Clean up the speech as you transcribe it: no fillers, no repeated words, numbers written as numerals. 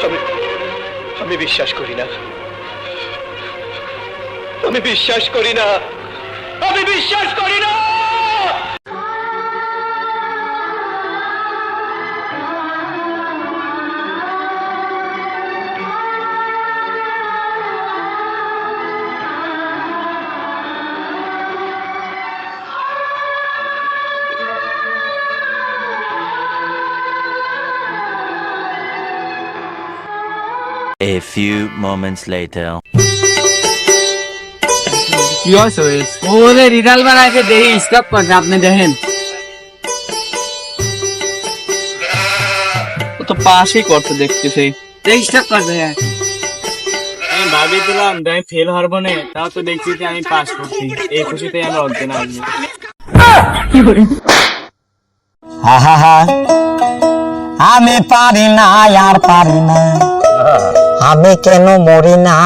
আমি আমি বিশ্বাস করি না, আমি বিশ্বাস করি না, আমি বিশ্বাস করি না। A few moments later. কি হয়েছে? ওরে রিজাল্ট বানাইছে, দেখি স্টপ করছে, আপনি দেখেন। ও তো পাসই করতে দেখতেছি, দেখি স্টপ করছে। আমি ভাবিছিলাম যে আমি ফেল হবো না, তাও তো দেখছি যে আমি পাস করছি। এই খুশিতে আমি অর্জন আসবো। হা হা হা, আমি পারি না আর পারি না, আমি কেন মরি না।